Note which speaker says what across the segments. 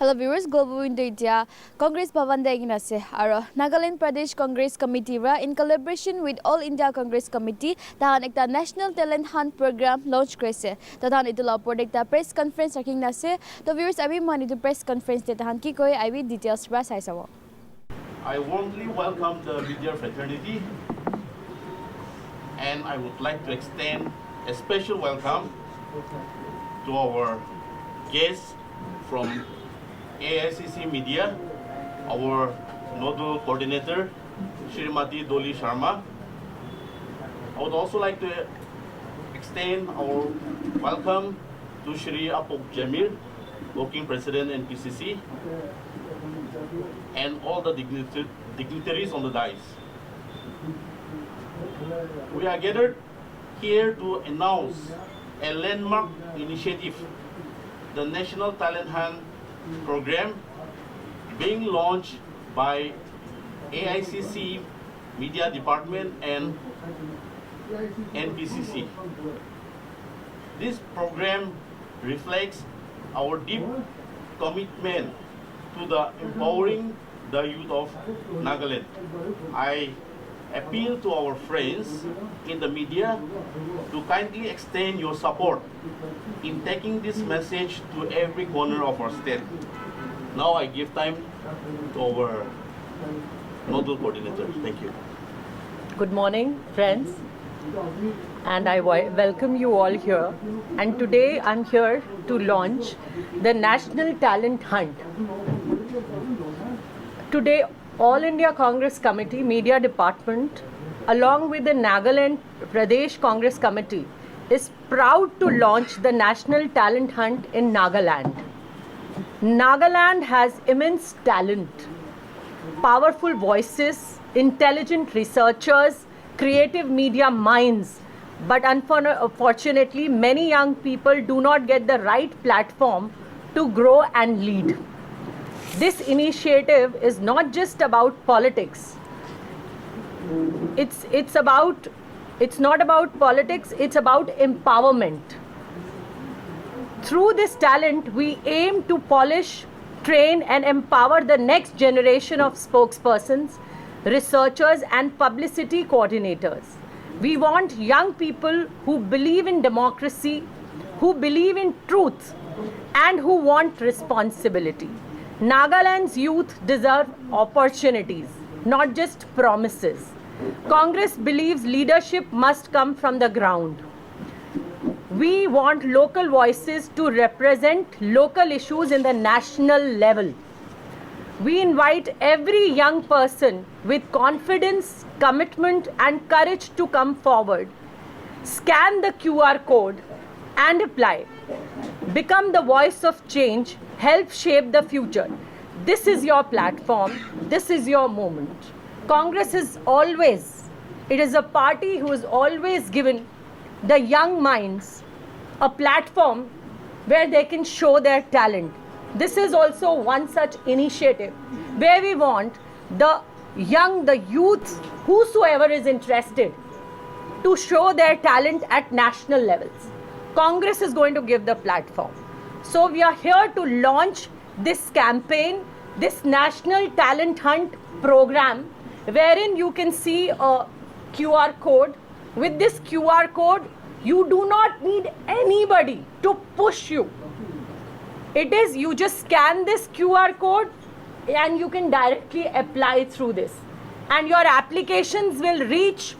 Speaker 1: Hello viewers, Global Window India Congress Bhavan Degin ase aro Nagaland Pradesh Congress Committee ra in collaboration with All India Congress Committee tahan ekta National Talent Hunt program launch korise. Tahan itu la opor ekta press conference rakhin ase. To viewers abi mani to press conference te tahan ki koi I details ra sai sabo.
Speaker 2: I warmly welcome the media fraternity, and I would like to extend a special welcome to our guests from AICC Media, our nodal coordinator, Shrimati Dolly Sharma. I would also like to extend our welcome to Shri Apok Jamil, working president NPCC, and all the dignitaries on the dais. We are gathered here to announce a landmark initiative, the National Talent Hunt program being launched by AICC Media Department and NPCC. This program reflects our deep commitment to the empowering the youth of Nagaland. I appeal to our friends in the media to kindly extend your support in taking this message to every corner of our state. Now I give time to our nodal coordinator. Thank you.
Speaker 3: Good morning, friends, and I welcome you all here. And today I'm here to launch the National Talent Hunt. Today, All India Congress Committee Media Department, along with the Nagaland Pradesh Congress Committee, is proud to launch the National Talent Hunt in Nagaland. Nagaland has immense talent, powerful voices, intelligent researchers, creative media minds, but unfortunately, many young people do not get the right platform to grow and lead. This initiative is not just about politics. It's not about politics, it's about empowerment. Through this talent, we aim to polish, train and empower the next generation of spokespersons, researchers and publicity coordinators. We want young people who believe in democracy, who believe in truth and who want responsibility. Nagaland's youth deserve opportunities, not just promises. Congress believes leadership must come from the ground. We want local voices to represent local issues in the national level. We invite every young person with confidence, commitment and courage to come forward. Scan the QR code and apply. Become the voice of change. Help shape the future. This is your platform. This is your moment. Congress is a party who has always given the young minds a platform where they can show their talent. This is also one such initiative where we want the youth, whosoever is interested, to show their talent at national levels. Congress is going to give the platform. So we are here to launch this campaign, this National Talent Hunt program, wherein you can see a QR code. With this QR code, you do not need anybody to push you. You just scan this QR code and you can directly apply through this. And your applications will reach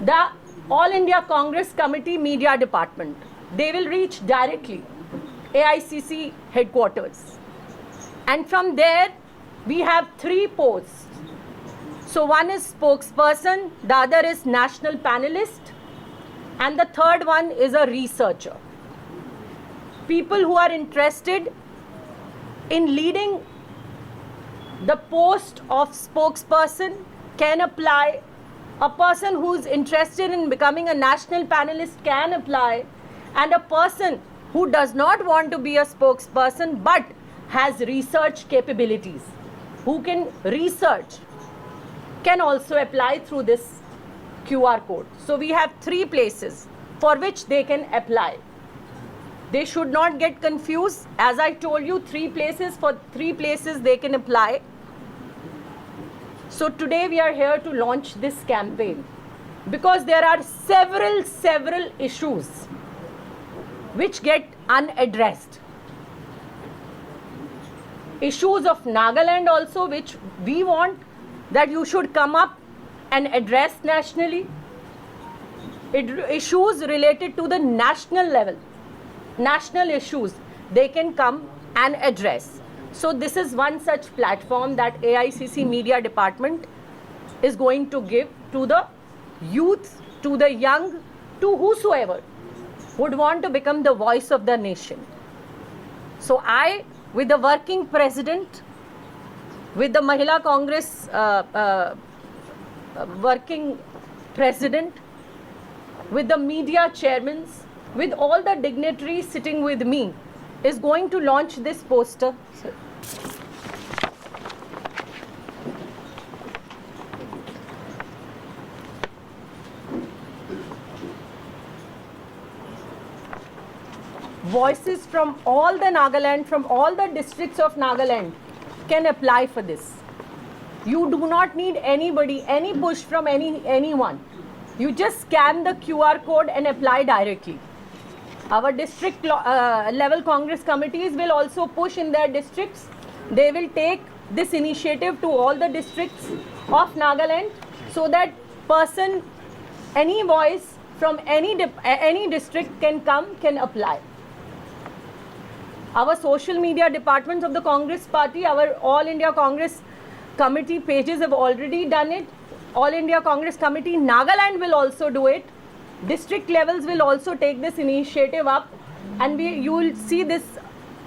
Speaker 3: the All India Congress Committee Media Department. They will reach directly AICC headquarters. And from there, we have 3 posts. So one is spokesperson, the other is national panelist, and the third one is a researcher. People who are interested in leading the post of spokesperson can apply. A person who is interested in becoming a national panelist can apply, and a person who does not want to be a spokesperson but has research capabilities, who can research, can also apply through this QR code. So we have 3 places for which they can apply. They should not get confused. As I told you, 3 places, for 3 places they can apply. So today we are here to launch this campaign because there are several issues which get unaddressed. Issues of Nagaland also, which we want that you should come up and address nationally. Issues related to the national level, national issues, they can come and address. So this is one such platform that AICC Media Department is going to give to the youth, to the young, to whosoever would want to become the voice of the nation. So I, with the working president, with the Mahila Congress working president, with the media chairmen, with all the dignitaries sitting with me, is going to launch this poster. Voices from all the Nagaland, from all the districts of Nagaland can apply for this. You do not need anybody, any push from anyone. You just scan the QR code and apply directly. Our district level Congress committees will also push in their districts. They will take this initiative to all the districts of Nagaland so that person, any voice from any district can come, can apply. Our social media departments of the Congress party, our All India Congress committee pages have already done it. All India Congress Committee Nagaland will also do it. District levels will also take this initiative up, and you will see this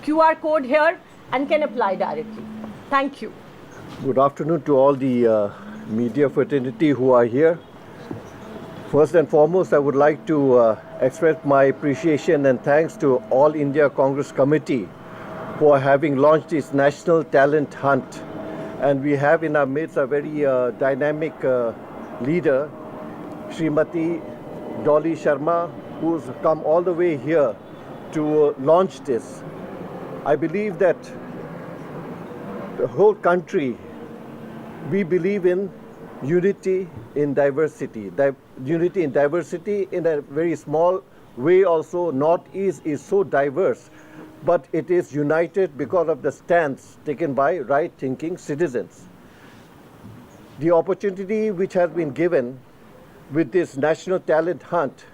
Speaker 3: QR code here and can apply directly. Thank you.
Speaker 4: Good afternoon to all the media fraternity who are here. First and foremost, I would like to express my appreciation and thanks to All India Congress Committee for having launched this National Talent Hunt. And we have in our midst a very dynamic leader, Srimati Dolly Sharma, who's come all the way here to launch this. I believe that the whole country, we believe in unity in diversity. Unity in diversity in a very small way also. Northeast is so diverse, but it is united because of the stance taken by right-thinking citizens. The opportunity which has been given with this National Talent Hunt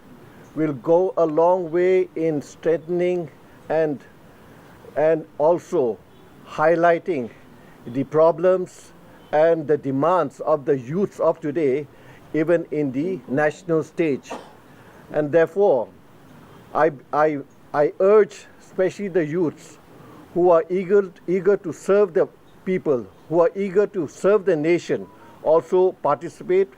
Speaker 4: will go a long way in strengthening and also highlighting the problems and the demands of the youths of today, even in the national stage. And therefore, I urge especially the youths who are eager to serve the people, who are eager to serve the nation, also participate.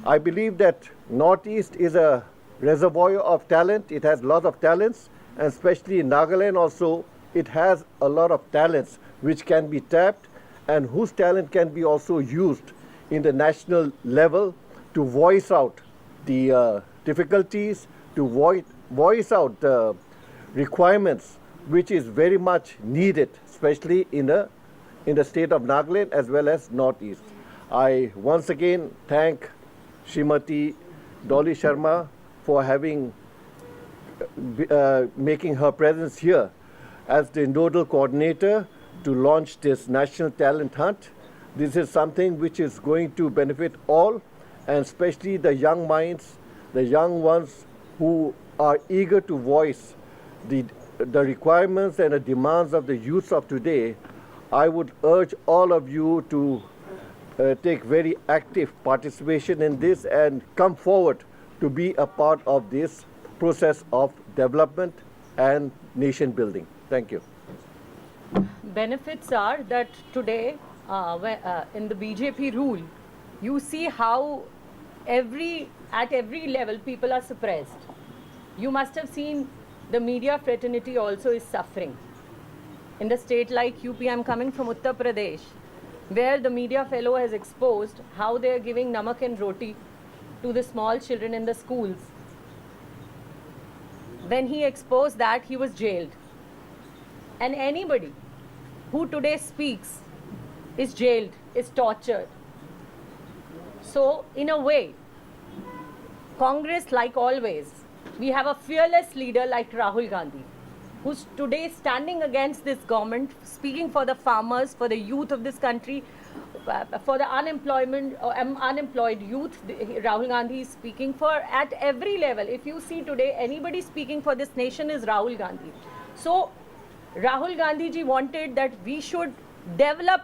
Speaker 4: I believe that Northeast is a reservoir of talent. It has a lot of talents, and especially in Nagaland also, it has a lot of talents which can be tapped and whose talent can be also used in the national level to voice out the difficulties, to voice out the requirements which is very much needed, especially in the state of Nagaland as well as Northeast. I once again thank Srimati Dolly Sharma for making her presence here as the nodal coordinator to launch this National Talent Hunt. This is something which is going to benefit all, and especially the young minds, the young ones who are eager to voice the requirements and the demands of the youth of today. I would urge all of you to take very active participation in this and come forward to be a part of this process of development and nation building. Thank you.
Speaker 3: Benefits are that today in the BJP rule, you see how at every level people are suppressed. You must have seen the media fraternity also is suffering. In the state like UP, I'm coming from Uttar Pradesh, where the media fellow has exposed how they are giving namak and roti to the small children in the schools. when he exposed that, he was jailed. And anybody who today speaks is jailed, is tortured. So, in a way, Congress, like always, we have a fearless leader like Rahul Gandhi, who's today standing against this government, speaking for the farmers, for the youth of this country, for the unemployed youth. Rahul Gandhi is speaking for at every level. If you see today, anybody speaking for this nation is Rahul Gandhi. So, Rahul Gandhi ji wanted that we should develop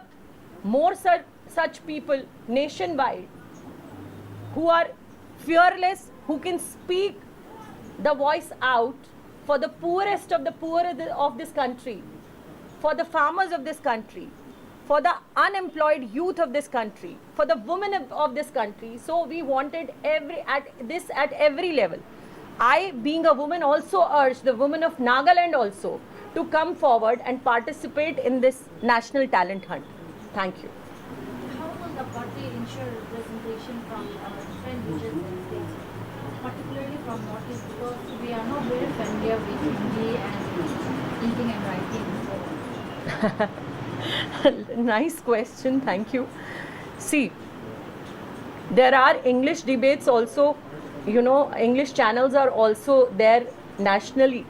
Speaker 3: more such people nationwide who are fearless, who can speak the voice out for the poorest of the poor of this country, for the farmers of this country, for the unemployed youth of this country, for the women of this country. So we wanted at every level. I, being a woman, also urged the women of Nagaland also to come forward and participate in this national talent hunt. Thank you.
Speaker 5: How will the party ensure representation from different regions and states, particularly from Northeast, because we are not very familiar with Hindi and reading and writing? So.
Speaker 3: Nice question, thank you. See, there are English debates also, English channels are also there nationally.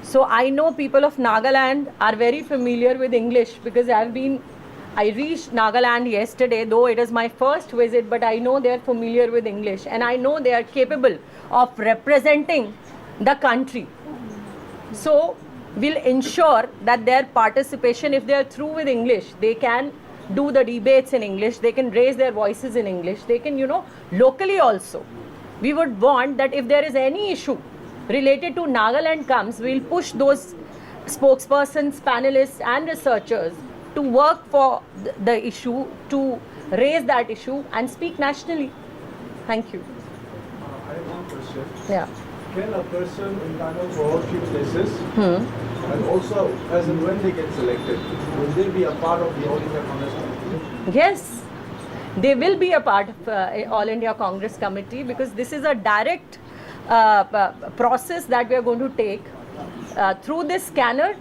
Speaker 3: So I know people of Nagaland are very familiar with English because I reached Nagaland yesterday, though it is my first visit, but I know they are familiar with English and I know they are capable of representing the country. So we'll ensure that their participation, if they are through with English, they can do the debates in English, they can raise their voices in English, they can, locally also. We would want that if there is any issue related to Nagaland comes, we'll push those spokespersons, panelists and researchers to work for the issue, to raise that issue and speak nationally. Thank you.
Speaker 6: I have one question.
Speaker 3: Yeah.
Speaker 6: Can a person panel for all three places? And also, as and when they get selected, will they be a part of the All India Congress Committee?
Speaker 3: Yes, they will be a part of All India Congress Committee because this is a direct process that we are going to take through this scanner.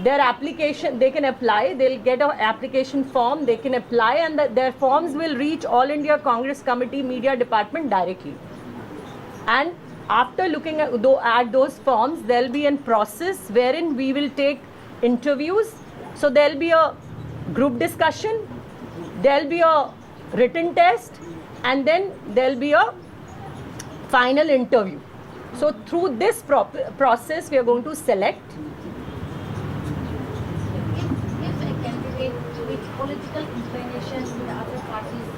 Speaker 3: Their application, they can apply, they'll get an application form, they can apply and their forms will reach All India Congress Committee Media Department directly. And after looking at those forms, there'll be a process wherein we will take interviews. So there'll be a group discussion, there'll be a written test, and then there'll be a final interview. So through this process, we are going to select.
Speaker 5: If a candidate with political inclination with other parties,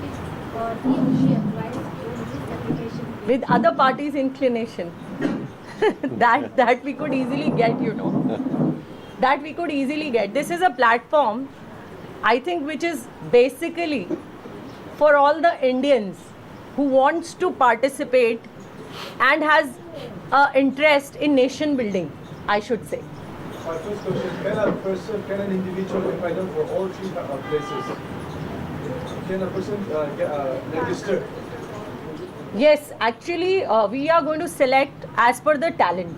Speaker 5: if he or she applies to this application
Speaker 3: With other parties' inclination, that we could easily get, that we could easily get. This is a platform, I think, which is basically for all the Indians who wants to participate and has interest in nation building, I should say.
Speaker 6: My first question, can an individual be panel for all three places? Can a person register?
Speaker 3: Yes, actually, we are going to select as per the talent.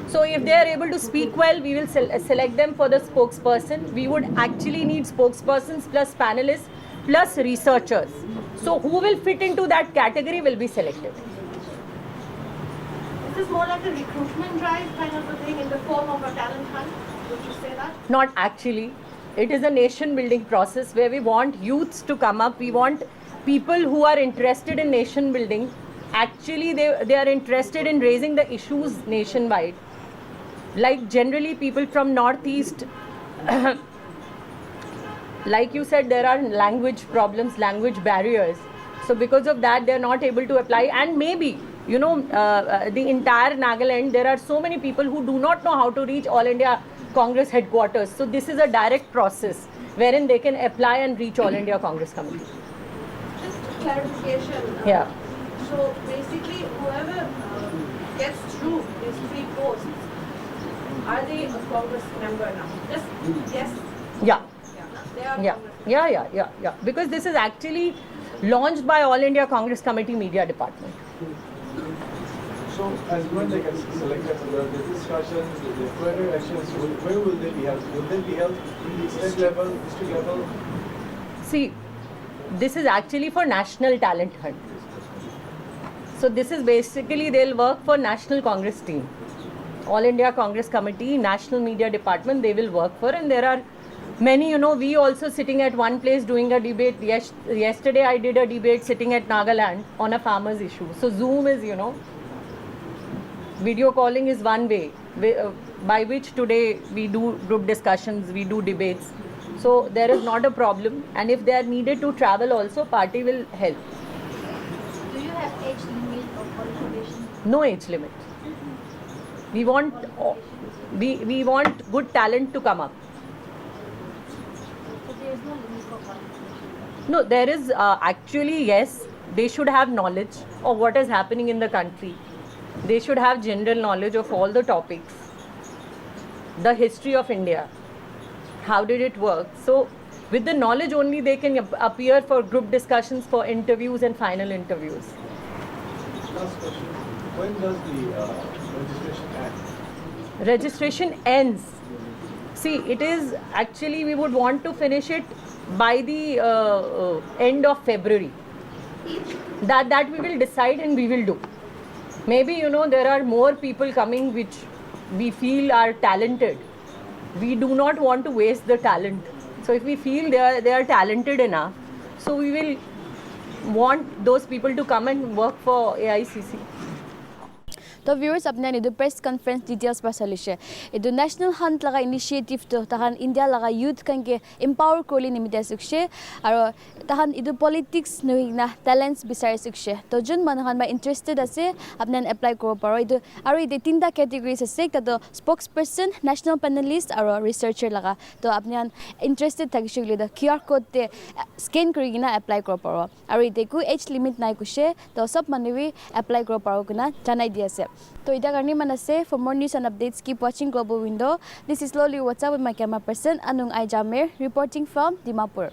Speaker 3: So if they are able to speak well, we will select them for the spokesperson. We would actually need spokespersons plus panelists plus researchers. So who will fit into that category will be selected.
Speaker 7: Is this more like a recruitment drive kind of a thing in the form of a talent hunt? Would you say that?
Speaker 3: Not actually. It is a nation building process where we want youths to come up. We want people who are interested in nation building. Actually, they are interested in raising the issues nationwide. Like generally people from Northeast, like you said, there are language problems, language barriers. So because of that, they are not able to apply. And maybe, the entire Nagaland, there are so many people who do not know how to reach All India Congress headquarters. So this is a direct process wherein they can apply and reach All India Congress Committee.
Speaker 7: Just clarification.
Speaker 3: Yeah.
Speaker 7: So basically, whoever gets through these three posts, are they a Congress member now? Just yes.
Speaker 3: Yeah.
Speaker 7: They are
Speaker 3: Yeah.
Speaker 7: Congress.
Speaker 3: Yeah. Because this is actually launched by All India Congress Committee Media Department.
Speaker 6: So So as when they get selected, the discussions, the further actions, where will they be held? Will they be held in the state level, district level?
Speaker 3: See, this is actually for national talent hunt. So this is basically they'll work for National Congress team. All India Congress Committee, National Media Department, they will work for, and there are many, we also sitting at one place doing a debate. Yesterday I did a debate sitting at Nagaland on a farmer's issue. So Zoom is, video calling is one way by which today we do group discussions, we do debates. So there is not a problem, and if they are needed to travel also, party will help.
Speaker 5: Do you have age limit or qualification?
Speaker 3: No age limit. We want good talent to come up.
Speaker 5: So there is no limit for qualification.
Speaker 3: No, there is actually, yes, they should have knowledge of what is happening in the country. They should have general knowledge of all the topics, the history of India, how did it work. So with the knowledge only they can appear for group discussions, for interviews and final interviews.
Speaker 6: Last question. When does the registration end?
Speaker 3: Registration ends. See, it is actually, we would want to finish it by the end of February. That we will decide and we will do. Maybe, there are more people coming which we feel are talented. We do not want to waste the talent. So if we feel they are talented enough, so we will want those people to come and work for AICC.
Speaker 1: तो viewers अपने इधर press conference details पर सलिशे इधर national hunt लगा initiative तो तहान India लगा youth कंके empower Koli निमित्त सुक्षे और तहान इधर politics नुइना talents बिसार सुक्षे तो जुन मनहान में interested असे अपने apply करो परो इधर और इधर तीन ता categories असे तो spokesperson, national panelist और researcher लगा तो अपने interested था किसी इधर QR code ते scan करी ना apply करो परो और इधर कोई age limit नहीं कुछे तो सब मनवी apply करो परो कुना जाना दिया से तो इधर करनी मन से for more news and updates keep watching Global Window. This is Loli What's up with my camera person Anung Aijamer reporting from Dimapur.